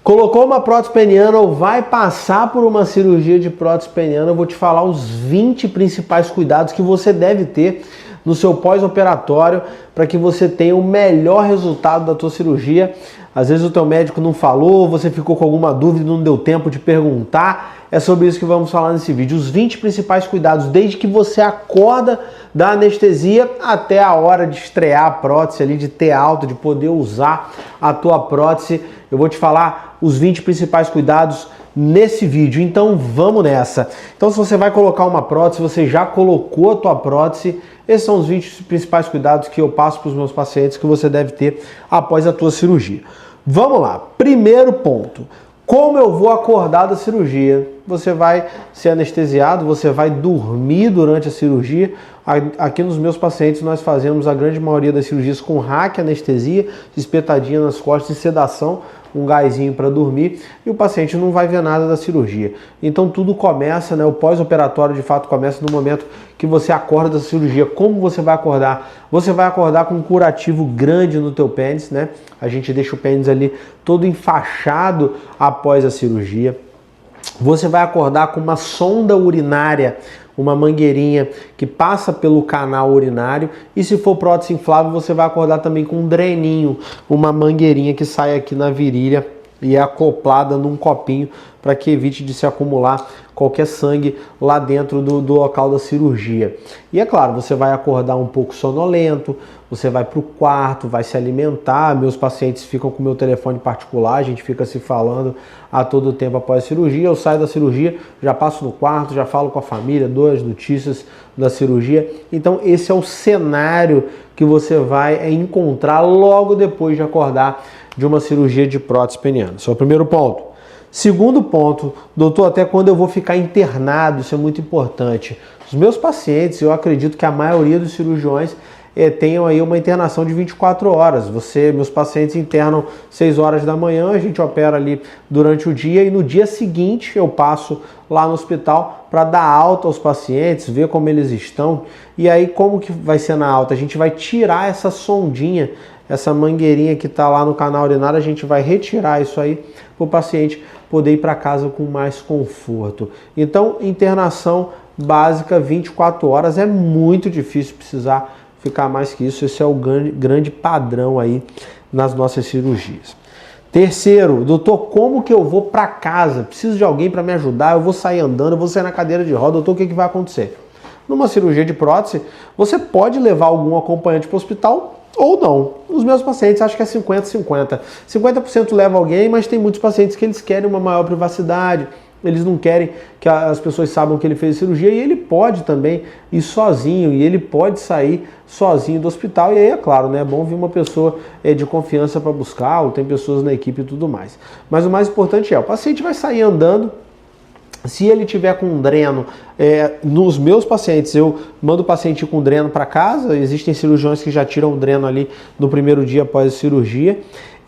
Colocou uma prótese peniana ou vai passar por uma cirurgia de prótese peniana, eu vou te falar os 20 principais cuidados que você deve ter no seu pós-operatório para que você tenha o melhor resultado da tua cirurgia. Às vezes o teu médico não falou, você ficou com alguma dúvida e não deu tempo de perguntar. É sobre isso que vamos falar nesse vídeo. Os 20 principais cuidados, desde que você acorda da anestesia até a hora de estrear a prótese ali, de ter alta, de poder usar a tua prótese. Eu vou te falar os 20 principais cuidados nesse vídeo, então vamos nessa. Então se você vai colocar uma prótese, você já colocou a tua prótese, esses são os 20 principais cuidados que eu passo para os meus pacientes que você deve ter após a tua cirurgia. Vamos lá, primeiro ponto. Como eu vou acordar da cirurgia? Você vai ser anestesiado, você vai dormir durante a cirurgia. Aqui nos meus pacientes nós fazemos a grande maioria das cirurgias com hack anestesia, espetadinha nas costas e sedação, um gásinho para dormir, e o paciente não vai ver nada da cirurgia. Então tudo começa, né? O pós-operatório de fato começa no momento que você acorda da cirurgia. Como você vai acordar? Você vai acordar com um curativo grande no teu pênis, né? A gente deixa o pênis ali todo enfaixado após a cirurgia. Você vai acordar com uma sonda urinária, uma mangueirinha que passa pelo canal urinário, e se for prótese inflável, você vai acordar também com um dreninho, uma mangueirinha que sai aqui na virilha e é acoplada num copinho para que evite de se acumular qualquer sangue lá dentro do local da cirurgia. E é claro, você vai acordar um pouco sonolento, você vai para o quarto, vai se alimentar. Meus pacientes ficam com o meu telefone particular, a gente fica se falando a todo tempo após a cirurgia. Eu saio da cirurgia, já passo no quarto, já falo com a família, dou as notícias da cirurgia. Então esse é o cenário que você vai encontrar logo depois de acordar de uma cirurgia de prótese peniana. Esse é o primeiro ponto. Segundo ponto, doutor, até quando eu vou ficar internado? Isso é muito importante. Os meus pacientes, eu acredito que a maioria dos cirurgiões tenham aí uma internação de 24 horas. Meus pacientes internam 6 horas da manhã, a gente opera ali durante o dia e no dia seguinte eu passo lá no hospital para dar alta aos pacientes, ver como eles estão. E aí como que vai ser na alta? A gente vai tirar essa sondinha, essa mangueirinha que está lá no canal urinário, a gente vai retirar isso aí para o paciente poder ir para casa com mais conforto. Então, internação básica 24 horas, é muito difícil precisar ficar mais que isso. Esse é o grande padrão aí nas nossas cirurgias. Terceiro, doutor, como que eu vou para casa? Preciso de alguém para me ajudar, eu vou sair andando, eu vou sair na cadeira de roda, doutor, o que vai acontecer? Numa cirurgia de prótese, você pode levar algum acompanhante para o hospital ou não. Os meus pacientes acham que é 50-50. 50% leva alguém, mas tem muitos pacientes que eles querem uma maior privacidade, eles não querem que as pessoas saibam que ele fez cirurgia, e ele pode também ir sozinho, e ele pode sair sozinho do hospital, e aí é claro, né, é bom vir uma pessoa de confiança para buscar, ou tem pessoas na equipe e tudo mais. Mas o mais importante é, o paciente vai sair andando. Se ele tiver com um dreno, nos meus pacientes, eu mando o paciente com dreno para casa. Existem cirurgiões que já tiram o dreno ali no primeiro dia após a cirurgia.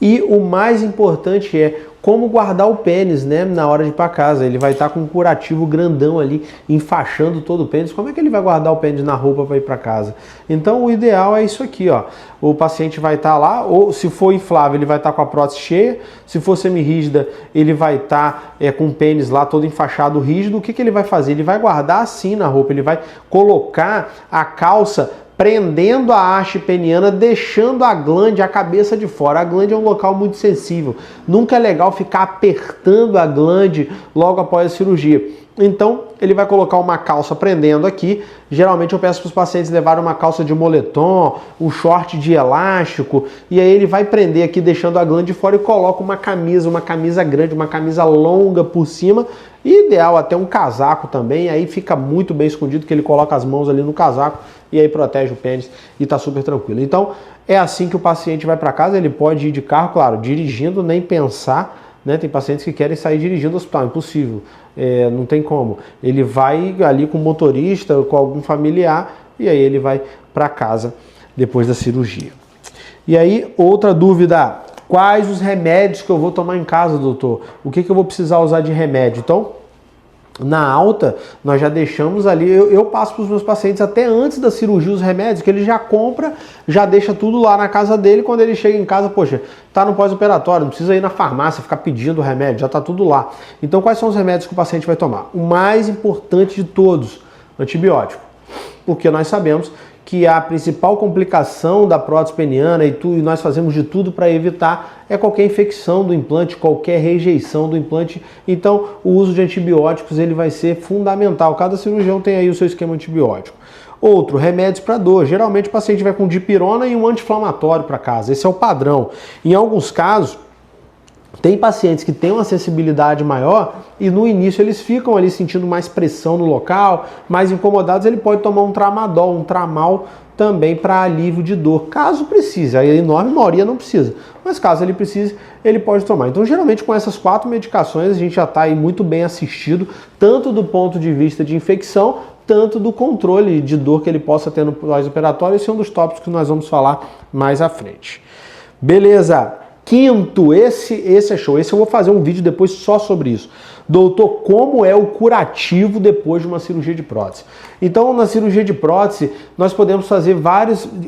E o mais importante é como guardar o pênis, né, na hora de ir para casa. Ele vai estar com um curativo grandão ali, enfaixando todo o pênis. Como é que ele vai guardar o pênis na roupa para ir para casa? Então o ideal é isso aqui, ó. O paciente vai estar lá, ou se for inflável, ele vai estar com a prótese cheia. Se for semirrígida, ele vai estar com o pênis lá todo enfaixado, rígido. O que ele vai fazer? Ele vai guardar assim na roupa, ele vai colocar a calça prendendo a haste peniana, deixando a glande, a cabeça de fora. A glande é um local muito sensível. Nunca é legal ficar apertando a glande logo após a cirurgia. Então, ele vai colocar uma calça prendendo aqui. Geralmente eu peço para os pacientes levarem uma calça de moletom, um short de elástico, e aí ele vai prender aqui, deixando a glande de fora, e coloca uma camisa grande, uma camisa longa por cima, e ideal até um casaco também, aí fica muito bem escondido, que ele coloca as mãos ali no casaco, e aí protege o pênis e tá super tranquilo. Então, é assim que o paciente vai para casa. Ele pode ir de carro, claro, dirigindo, nem pensar, né? Tem pacientes que querem sair dirigindo ao hospital, impossível, não tem como. Ele vai ali com o motorista, com algum familiar, e aí ele vai para casa depois da cirurgia. E aí, outra dúvida, quais os remédios que eu vou tomar em casa, doutor? O que eu vou precisar usar de remédio? Então, na alta, nós já deixamos ali, eu passo para os meus pacientes até antes da cirurgia os remédios, que ele já compra, já deixa tudo lá na casa dele, quando ele chega em casa, poxa, tá no pós-operatório, não precisa ir na farmácia, ficar pedindo o remédio, já tá tudo lá. Então quais são os remédios que o paciente vai tomar? O mais importante de todos, antibiótico, porque nós sabemos que a principal complicação da prótese peniana e nós fazemos de tudo para evitar é qualquer infecção do implante, qualquer rejeição do implante. Então, o uso de antibióticos ele vai ser fundamental. Cada cirurgião tem aí o seu esquema antibiótico. Outro, remédios para dor. Geralmente o paciente vai com dipirona e um anti-inflamatório para casa. Esse é o padrão. Em alguns casos, tem pacientes que têm uma sensibilidade maior e no início eles ficam ali sentindo mais pressão no local, mais incomodados, ele pode tomar um tramadol, um tramal também para alívio de dor, caso precise. A enorme maioria não precisa, mas caso ele precise, ele pode tomar. Então geralmente com essas 4 medicações a gente já está aí muito bem assistido, tanto do ponto de vista de infecção, tanto do controle de dor que ele possa ter no pós-operatório. Esse é um dos tópicos que nós vamos falar mais à frente. Beleza! Quinto, esse é show. Esse eu vou fazer um vídeo depois só sobre isso. Doutor, como é o curativo depois de uma cirurgia de prótese? Então, na cirurgia de prótese, nós podemos fazer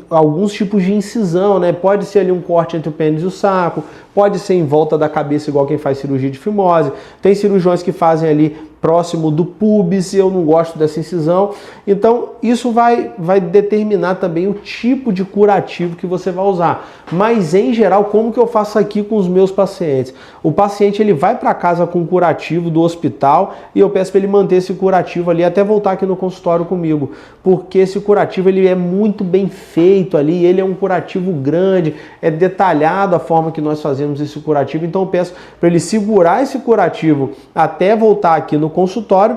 alguns tipos de incisão, né? Pode ser ali um corte entre o pênis e o saco, pode ser em volta da cabeça, igual quem faz cirurgia de fimose. Tem cirurgiões que fazem ali próximo do púbis, eu não gosto dessa incisão. Então, isso vai determinar também o tipo de curativo que você vai usar. Mas, em geral, como que eu faço aqui com os meus pacientes? O paciente ele vai para casa com o curativo do hospital e eu peço para ele manter esse curativo ali até voltar aqui no consultório comigo, porque esse curativo ele é muito bem feito ali, ele é um curativo grande, é detalhado a forma que nós fazemos esse curativo. Então eu peço para ele segurar esse curativo até voltar aqui no consultório,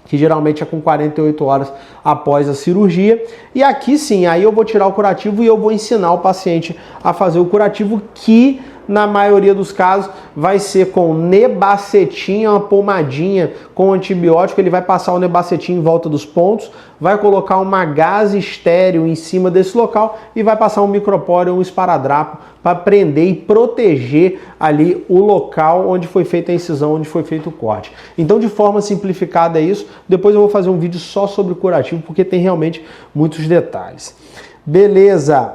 que geralmente é com 48 horas após a cirurgia. E aqui sim, aí eu vou tirar o curativo e eu vou ensinar o paciente a fazer o curativo, que na maioria dos casos vai ser com nebacetim, uma pomadinha com antibiótico. Ele vai passar o nebacetim em volta dos pontos, vai colocar uma gaze estéreo em cima desse local e vai passar um micropóreo ou um esparadrapo para prender e proteger ali o local onde foi feita a incisão, onde foi feito o corte. Então, de forma simplificada é isso. Depois eu vou fazer um vídeo só sobre o curativo, porque tem realmente muitos detalhes. Beleza!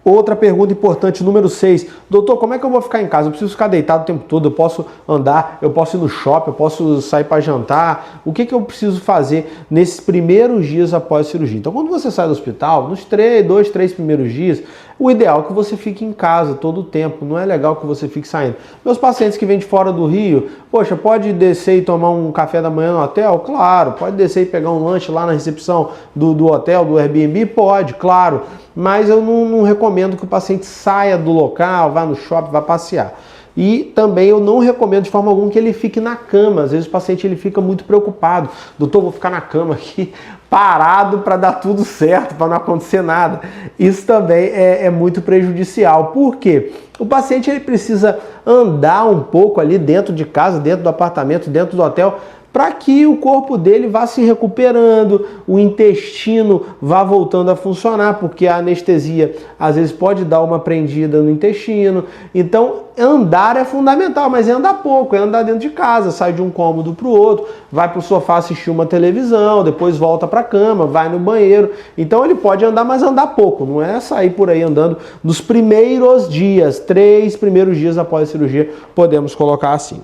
Outra pergunta importante, número 6. Doutor, como é que eu vou ficar em casa? Eu preciso ficar deitado o tempo todo, eu posso andar, eu posso ir no shopping, eu posso sair para jantar. O que eu preciso fazer nesses primeiros dias após a cirurgia? Então, quando você sai do hospital, nos 2, 3 primeiros dias, o ideal é que você fique em casa todo o tempo. Não é legal que você fique saindo. Meus pacientes que vêm de fora do Rio, poxa, pode descer e tomar um café da manhã no hotel? Claro. Pode descer e pegar um lanche lá na recepção do hotel, do Airbnb? Pode, claro. Mas eu não recomendo que o paciente saia do local, vá no shopping, vá passear. E também eu não recomendo de forma alguma que ele fique na cama. Às vezes o paciente ele fica muito preocupado. Doutor, vou ficar na cama aqui parado para dar tudo certo, para não acontecer nada. Isso também é muito prejudicial. Por quê? O paciente ele precisa andar um pouco ali dentro de casa, dentro do apartamento, dentro do hotel, para que o corpo dele vá se recuperando, o intestino vá voltando a funcionar, porque a anestesia às vezes pode dar uma prendida no intestino. Então andar é fundamental, mas é andar pouco, é andar dentro de casa, sai de um cômodo para o outro, vai para o sofá assistir uma televisão, depois volta para a cama, vai no banheiro. Então ele pode andar, mas andar pouco, não é sair por aí andando nos primeiros dias, 3 primeiros dias após a cirurgia, podemos colocar assim.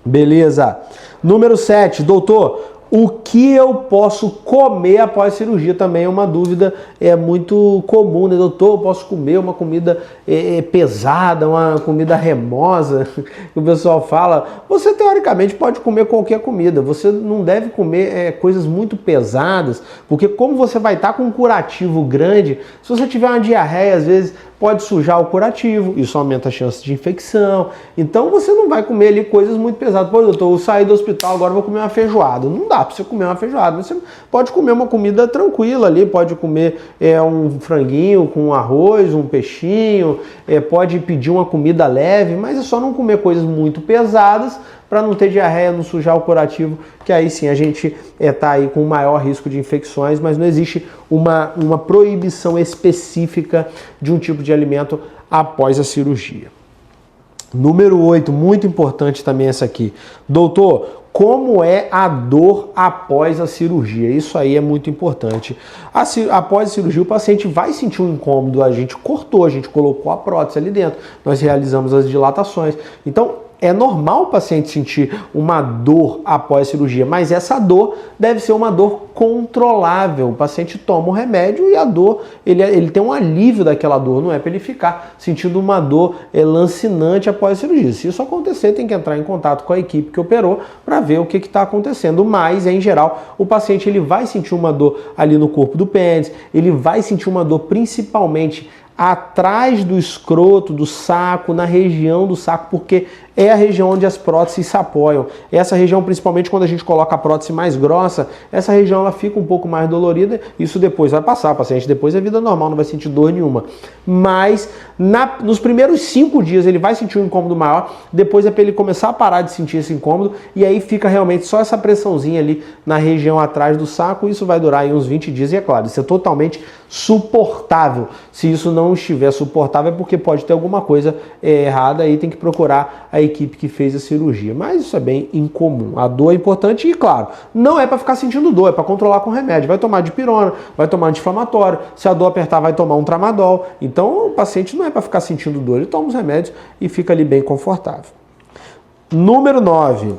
Beleza. Número 7, doutor, o que eu posso comer após a cirurgia? Também é uma dúvida muito comum, né? Doutor, eu posso comer uma comida pesada, uma comida remosa, que o pessoal fala. Você, teoricamente, pode comer qualquer comida. Você não deve comer coisas muito pesadas, porque como você vai estar com um curativo grande, se você tiver uma diarreia, às vezes pode sujar o curativo, isso aumenta a chance de infecção. Então você não vai comer ali coisas muito pesadas. Pô, doutor, eu saí do hospital, agora vou comer uma feijoada. Não dá para você comer uma feijoada. Você pode comer uma comida tranquila ali, pode comer um franguinho com arroz, um peixinho, pode pedir uma comida leve, mas é só não comer coisas muito pesadas para não ter diarreia, não sujar o curativo, que aí sim a gente está aí com maior risco de infecções, mas não existe uma proibição específica de um tipo de alimento após a cirurgia. Número 8, muito importante também essa aqui. Doutor, como é a dor após a cirurgia? Isso aí é muito importante. Após a cirurgia, o paciente vai sentir um incômodo. A gente cortou, a gente colocou a prótese ali dentro. Nós realizamos as dilatações. Então, é normal o paciente sentir uma dor após a cirurgia, mas essa dor deve ser uma dor controlável. O paciente toma o remédio e a dor, ele tem um alívio daquela dor, não é para ele ficar sentindo uma dor lancinante após a cirurgia. Se isso acontecer, tem que entrar em contato com a equipe que operou para ver o que está acontecendo. Mas, em geral, o paciente ele vai sentir uma dor ali no corpo do pênis, ele vai sentir uma dor principalmente atrás do escroto, do saco, na região do saco, porque é a região onde as próteses se apoiam. Essa região, principalmente quando a gente coloca a prótese mais grossa, essa região ela fica um pouco mais dolorida, isso depois vai passar, o paciente depois é vida normal, não vai sentir dor nenhuma. Mas nos primeiros 5 dias ele vai sentir um incômodo maior, depois é para ele começar a parar de sentir esse incômodo, e aí fica realmente só essa pressãozinha ali na região atrás do saco, isso vai durar aí uns 20 dias, e é claro, isso é totalmente suportável. Se isso não estiver suportável é porque pode ter alguma coisa errada, aí tem que procurar a equipe que fez a cirurgia, mas isso é bem incomum. A dor é importante e, claro, não é para ficar sentindo dor, é para controlar com remédio. Vai tomar dipirona, vai tomar anti-inflamatório, se a dor apertar vai tomar um tramadol. Então o paciente não é para ficar sentindo dor, ele toma os remédios e fica ali bem confortável. Número 9.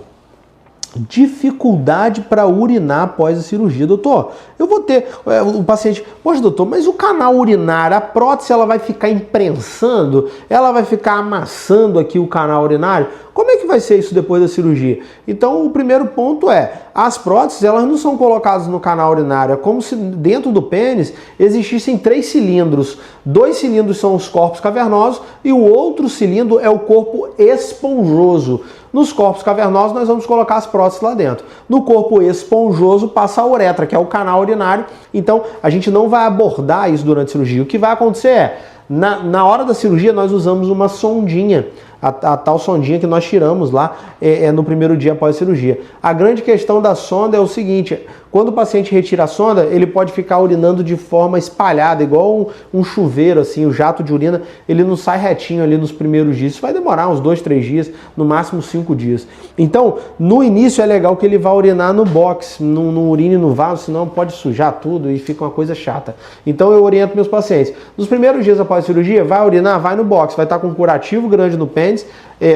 Dificuldade para urinar após a cirurgia. Doutor, eu vou ter o paciente, poxa doutor, mas o canal urinário, a prótese ela vai ficar imprensando, ela vai ficar amassando aqui o canal urinário? Como é que vai ser isso depois da cirurgia? Então o primeiro ponto é, as próteses elas não são colocadas no canal urinário, é como se dentro do pênis existissem 3 cilindros. 2 cilindros são os corpos cavernosos e o outro cilindro é o corpo esponjoso. Nos corpos cavernosos nós vamos colocar as próteses lá dentro. No corpo esponjoso passa a uretra, que é o canal urinário. Então a gente não vai abordar isso durante a cirurgia. O que vai acontecer é, na hora da cirurgia nós usamos uma sondinha, a tal sondinha que nós tiramos lá no primeiro dia após a cirurgia. A grande questão da sonda é o seguinte, quando o paciente retira a sonda, ele pode ficar urinando de forma espalhada, igual um chuveiro, assim, o jato de urina, ele não sai retinho ali nos primeiros dias. Isso vai demorar uns 2, 3 dias, no máximo 5 dias. Então, no início é legal que ele vá urinar no box, não urine no vaso, senão pode sujar tudo e fica uma coisa chata. Então eu oriento meus pacientes. Nos primeiros dias após a cirurgia, vai urinar, vai no box, vai estar com um curativo grande no pênis,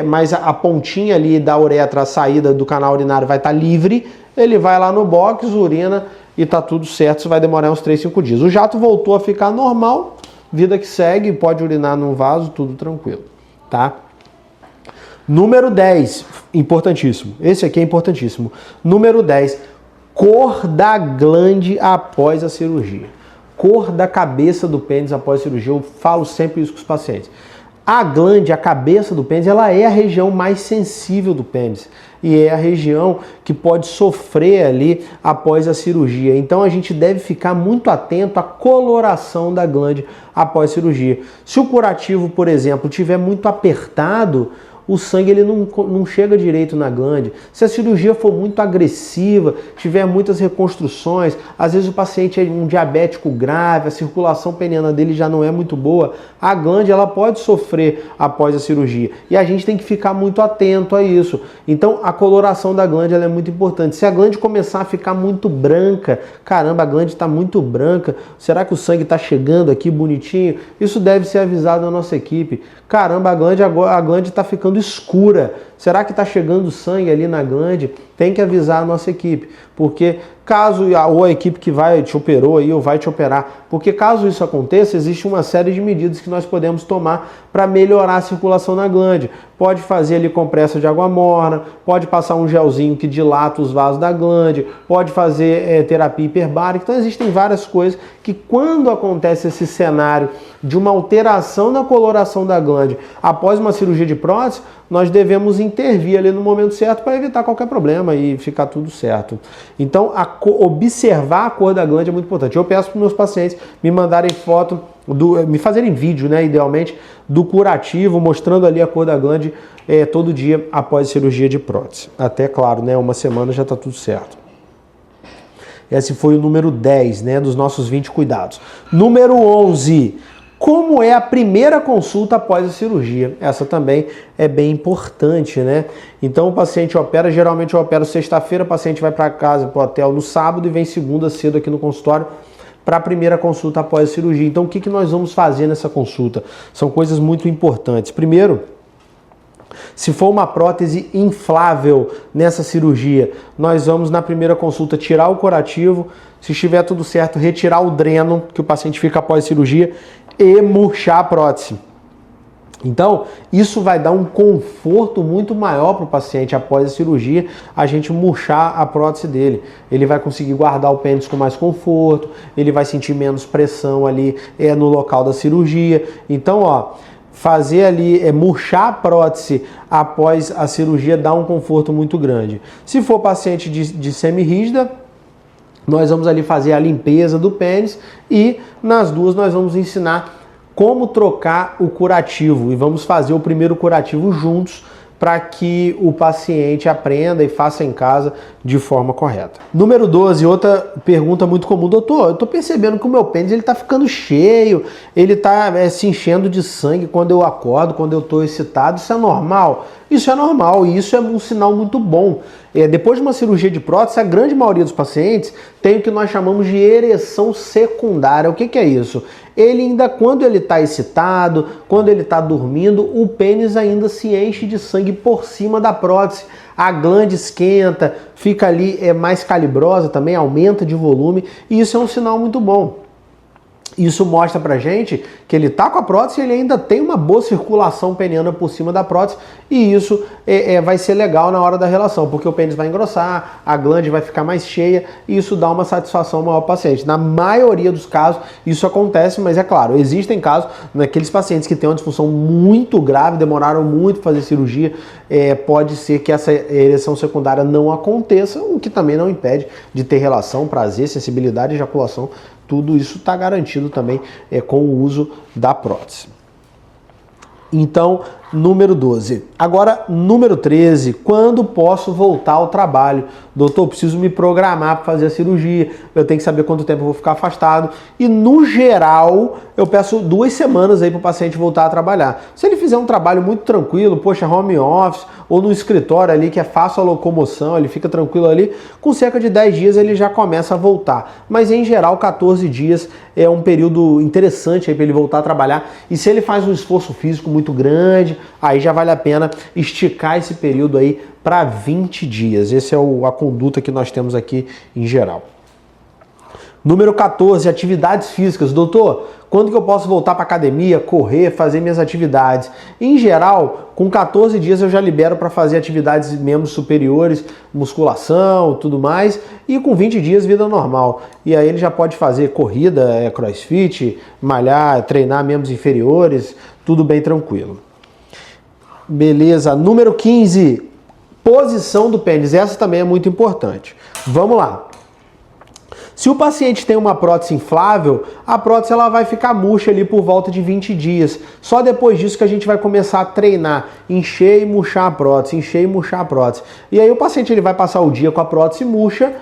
mas a pontinha ali da uretra, a saída do canal urinário vai estar livre, ele vai lá no box, urina e tá tudo certo, isso vai demorar uns 3, 5 dias. O jato voltou a ficar normal, vida que segue, pode urinar no vaso, tudo tranquilo, tá? Número 10, importantíssimo, esse aqui é importantíssimo. Número 10, cor da glande após a cirurgia. Cor da cabeça do pênis após a cirurgia, eu falo sempre isso com os pacientes. A glande, a cabeça do pênis, ela é a região mais sensível do pênis e é a região que pode sofrer ali após a cirurgia. Então a gente deve ficar muito atento à coloração da glande após a cirurgia. Se o curativo, por exemplo, estiver muito apertado, o sangue ele não chega direito na glande. Se a cirurgia for muito agressiva, tiver muitas reconstruções, às vezes o paciente é um diabético grave, a circulação peniana dele já não é muito boa, a glande ela pode sofrer após a cirurgia. E a gente tem que ficar muito atento a isso. Então a coloração da glande ela é muito importante. Se a glande começar a ficar muito branca, caramba, a glande está muito branca, será que o sangue está chegando aqui bonitinho? Isso deve ser avisado na nossa equipe. Caramba, a glande está ficando escura. Será que está chegando sangue ali na glande? Tem que avisar a nossa equipe, porque caso, ou a equipe que te operou aí, ou vai te operar, porque caso isso aconteça, existe uma série de medidas que nós podemos tomar para melhorar a circulação na glande. Pode fazer ali compressa de água morna, pode passar um gelzinho que dilata os vasos da glande, pode fazer terapia hiperbárica. Então existem várias coisas que quando acontece esse cenário de uma alteração na coloração da glande após uma cirurgia de prótese, nós devemos intervir ali no momento certo para evitar qualquer problema e ficar tudo certo. Então, observar a cor da glande é muito importante. Eu peço para os meus pacientes me mandarem foto, me fazerem vídeo, né, idealmente, do curativo, mostrando ali a cor da glande todo dia após a cirurgia de prótese. Até, claro, né, uma semana já está tudo certo. Esse foi o número 10, né, dos nossos 20 cuidados. Número 11. Como é a primeira consulta após a cirurgia? Essa também é bem importante, né? Então o paciente opera, geralmente eu opero sexta-feira, o paciente vai para casa, para o hotel no sábado e vem segunda cedo aqui no consultório para a primeira consulta após a cirurgia. Então o que nós vamos fazer nessa consulta? São coisas muito importantes. Primeiro, se for uma prótese inflável nessa cirurgia, nós vamos na primeira consulta tirar o curativo, se estiver tudo certo, retirar o dreno que o paciente fica após a cirurgia e murchar a prótese. Então, isso vai dar um conforto muito maior para o paciente após a cirurgia, a gente murchar a prótese dele. Ele vai conseguir guardar o pênis com mais conforto, ele vai sentir menos pressão ali no local da cirurgia. Então, ó, fazer ali, murchar a prótese após a cirurgia dá um conforto muito grande. Se for paciente de semi-rígida, nós vamos ali fazer a limpeza do pênis e nas duas nós vamos ensinar como trocar o curativo e vamos fazer o primeiro curativo juntos para que o paciente aprenda e faça em casa de forma correta. Número 12, outra pergunta muito comum. Doutor, eu estou percebendo que o meu pênis está ficando cheio, ele está se enchendo de sangue quando eu acordo, quando eu estou excitado. Isso é normal? Isso é normal e isso é um sinal muito bom. Depois de uma cirurgia de prótese, a grande maioria dos pacientes tem o que nós chamamos de ereção secundária. O que é isso? Ele ainda, quando ele está excitado, quando ele está dormindo, o pênis ainda se enche de sangue por cima da prótese. A glande esquenta, fica ali mais calibrosa também, aumenta de volume e isso é um sinal muito bom. Isso mostra pra gente que ele tá com a prótese e ele ainda tem uma boa circulação peniana por cima da prótese e isso vai ser legal na hora da relação, porque o pênis vai engrossar, a glande vai ficar mais cheia e isso dá uma satisfação maior ao paciente. Na maioria dos casos isso acontece, mas é claro, existem casos naqueles pacientes que têm uma disfunção muito grave, demoraram muito para fazer cirurgia, pode ser que essa ereção secundária não aconteça, o que também não impede de ter relação, prazer, sensibilidade e ejaculação. Tudo isso está garantido também com o uso da prótese. Então, número 12. Agora, número 13. Quando posso voltar ao trabalho? Doutor, preciso me programar para fazer a cirurgia. Eu tenho que saber quanto tempo eu vou ficar afastado. E, no geral, eu peço 2 semanas aí para o paciente voltar a trabalhar. Se ele fizer um trabalho muito tranquilo, poxa, home office, ou no escritório ali, que é fácil a locomoção, ele fica tranquilo ali, com cerca de 10 dias ele já começa a voltar. Mas, em geral, 14 dias é um período interessante aí para ele voltar a trabalhar. E se ele faz um esforço físico muito grande, aí já vale a pena esticar esse período aí para 20 dias. Essa é a conduta que nós temos aqui em geral. Número 14, atividades físicas. Doutor, quando que eu posso voltar para academia, correr, fazer minhas atividades? Em geral, com 14 dias eu já libero para fazer atividades de membros superiores, musculação, tudo mais, e com 20 dias vida normal. E aí ele já pode fazer corrida, crossfit, malhar, treinar membros inferiores, tudo bem tranquilo. Beleza, número 15, posição do pênis. Essa também é muito importante. Vamos lá. Se o paciente tem uma prótese inflável, a prótese ela vai ficar murcha ali por volta de 20 dias. Só depois disso que a gente vai começar a treinar, encher e murchar a prótese, encher e murchar a prótese. E aí o paciente ele vai passar o dia com a prótese murcha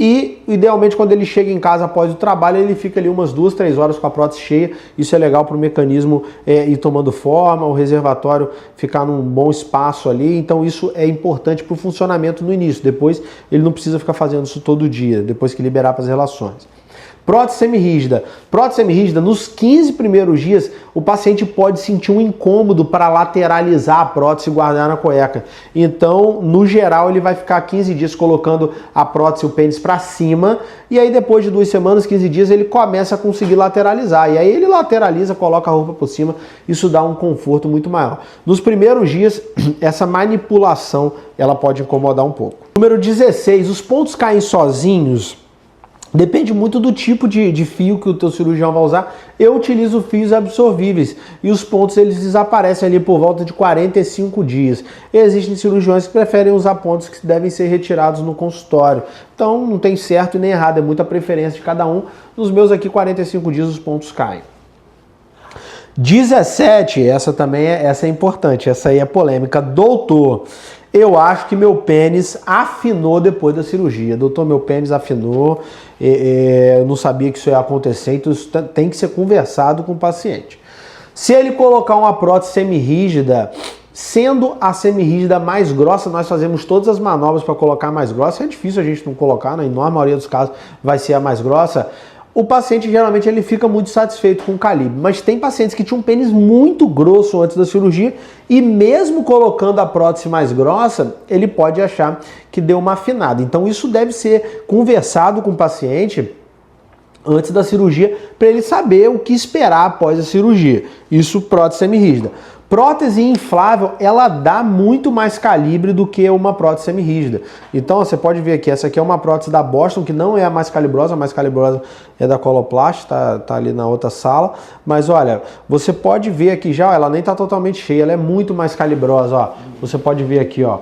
e, idealmente, quando ele chega em casa após o trabalho, ele fica ali umas 2, 3 horas com a prótese cheia. Isso é legal para o mecanismo ir tomando forma, o reservatório ficar num bom espaço ali. Então isso é importante para o funcionamento no início. Depois ele não precisa ficar fazendo isso todo dia, depois que liberar para as relações. Prótese semirrígida. Prótese semirrígida, nos 15 primeiros dias, o paciente pode sentir um incômodo para lateralizar a prótese e guardar na cueca. Então, no geral, ele vai ficar 15 dias colocando a prótese, o pênis para cima, e aí depois de 2 semanas, 15 dias, ele começa a conseguir lateralizar. E aí ele lateraliza, coloca a roupa por cima, isso dá um conforto muito maior. Nos primeiros dias, essa manipulação, ela pode incomodar um pouco. Número 16, os pontos caem sozinhos. Depende muito do tipo de fio que o teu cirurgião vai usar. Eu utilizo fios absorvíveis e os pontos eles desaparecem ali por volta de 45 dias. Existem cirurgiões que preferem usar pontos que devem ser retirados no consultório. Então não tem certo e nem errado, é muita preferência de cada um. Nos meus aqui 45 dias os pontos caem. 17, essa é importante, essa aí é polêmica. Doutor, eu acho que meu pênis afinou depois da cirurgia. Doutor, meu pênis afinou, eu não sabia que isso ia acontecer, então isso tem que ser conversado com o paciente. Se ele colocar uma prótese semirrígida, sendo a semirrígida mais grossa, nós fazemos todas as manobras para colocar mais grossa, é difícil a gente não colocar, na enorme maioria dos casos vai ser a mais grossa, o paciente geralmente ele fica muito satisfeito com o calibre, mas tem pacientes que tinham um pênis muito grosso antes da cirurgia e mesmo colocando a prótese mais grossa, ele pode achar que deu uma afinada. Então isso deve ser conversado com o paciente antes da cirurgia para ele saber o que esperar após a cirurgia. Isso prótese semirrígida. Prótese inflável, ela dá muito mais calibre do que uma prótese semirrígida. Então, você pode ver aqui, essa aqui é uma prótese da Boston, que não é a mais calibrosa é da Coloplast, tá ali na outra sala. Mas olha, você pode ver aqui já, ó, ela nem tá totalmente cheia, ela é muito mais calibrosa, ó. Você pode ver aqui, ó.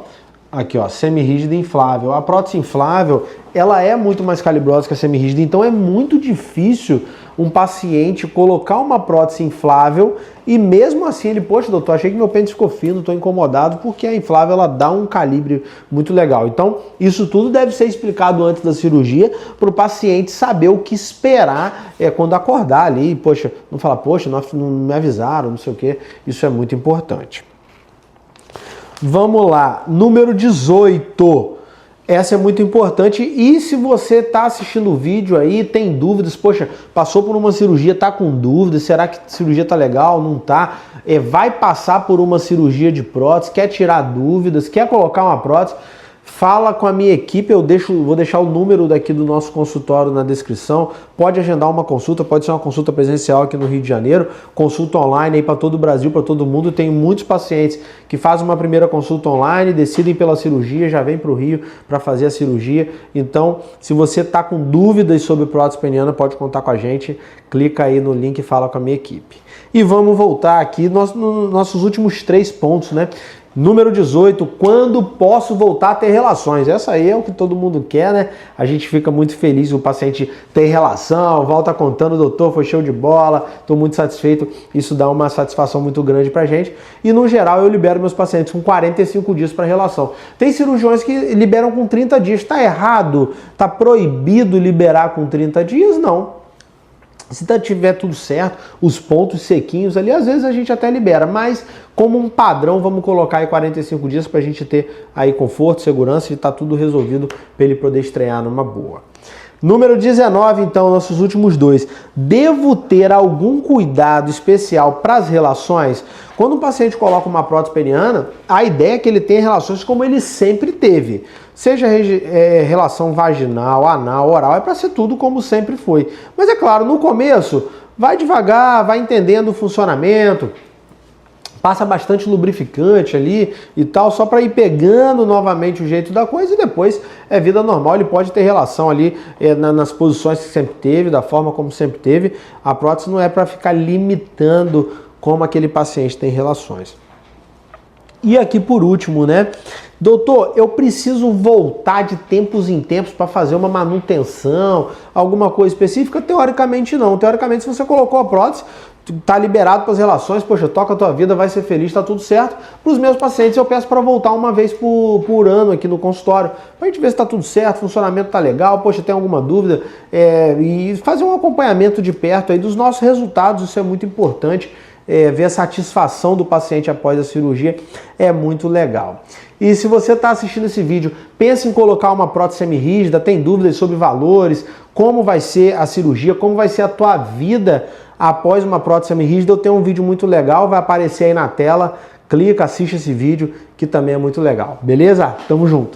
Aqui, ó, semirrígida e inflável. A prótese inflável, ela é muito mais calibrosa que a semirrígida, então é muito difícil um paciente colocar uma prótese inflável e mesmo assim ele, poxa, doutor, achei que meu pênis ficou fino, estou incomodado, porque a inflável ela dá um calibre muito legal. Então, isso tudo deve ser explicado antes da cirurgia para o paciente saber o que esperar quando acordar ali. Poxa, não falar, poxa, não me avisaram, não sei o que. Isso é muito importante. Vamos lá, número 18. Essa é muito importante e se você está assistindo o vídeo aí, tem dúvidas, poxa, passou por uma cirurgia, está com dúvidas, será que a cirurgia está legal, não está? Vai passar por uma cirurgia de prótese, quer tirar dúvidas, quer colocar uma prótese, fala com a minha equipe, vou deixar o número daqui do nosso consultório na descrição, pode agendar uma consulta, pode ser uma consulta presencial aqui no Rio de Janeiro, consulta online aí para todo o Brasil, para todo mundo, tem muitos pacientes que fazem uma primeira consulta online, decidem pela cirurgia, já vem para o Rio para fazer a cirurgia, então se você está com dúvidas sobre prótese peniana, pode contar com a gente, clica aí no link e fala com a minha equipe. E vamos voltar aqui nos nossos últimos 3 pontos, né? Número 18, quando posso voltar a ter relações? Essa aí é o que todo mundo quer, né? A gente fica muito feliz, o paciente tem relação, volta contando, doutor, foi show de bola, estou muito satisfeito. Isso dá uma satisfação muito grande pra gente. E no geral eu libero meus pacientes com 45 dias para relação. Tem cirurgiões que liberam com 30 dias. Está errado? Está proibido liberar com 30 dias? Não. Se tiver tudo certo, os pontos sequinhos ali, às vezes a gente até libera, mas como um padrão, vamos colocar aí 45 dias para a gente ter aí conforto, segurança e tá tudo resolvido para ele poder estrear numa boa. Número 19, então, nossos últimos 2. Devo ter algum cuidado especial para as relações? Quando o paciente coloca uma prótese peniana, a ideia é que ele tenha relações como ele sempre teve. Seja relação vaginal, anal, oral, é para ser tudo como sempre foi. Mas é claro, no começo, vai devagar, vai entendendo o funcionamento, passa bastante lubrificante ali e tal, só para ir pegando novamente o jeito da coisa e depois é vida normal, ele pode ter relação ali nas posições que sempre teve, da forma como sempre teve. A prótese não é para ficar limitando como aquele paciente tem relações. E aqui por último, né? Doutor, eu preciso voltar de tempos em tempos para fazer uma manutenção, alguma coisa específica? Teoricamente não. Teoricamente, se você colocou a prótese, tá liberado para as relações, poxa, toca a tua vida, vai ser feliz, tá tudo certo. Para os meus pacientes eu peço para voltar uma vez por ano aqui no consultório, para a gente ver se tá tudo certo, o funcionamento tá legal, poxa, tem alguma dúvida, e fazer um acompanhamento de perto aí dos nossos resultados, isso é muito importante. Ver a satisfação do paciente após a cirurgia é muito legal. E se você está assistindo esse vídeo, pensa em colocar uma prótese semirrígida, tem dúvidas sobre valores, como vai ser a cirurgia, como vai ser a tua vida após uma prótese semirrígida, eu tenho um vídeo muito legal, vai aparecer aí na tela, clica, assiste esse vídeo, que também é muito legal. Beleza? Tamo junto!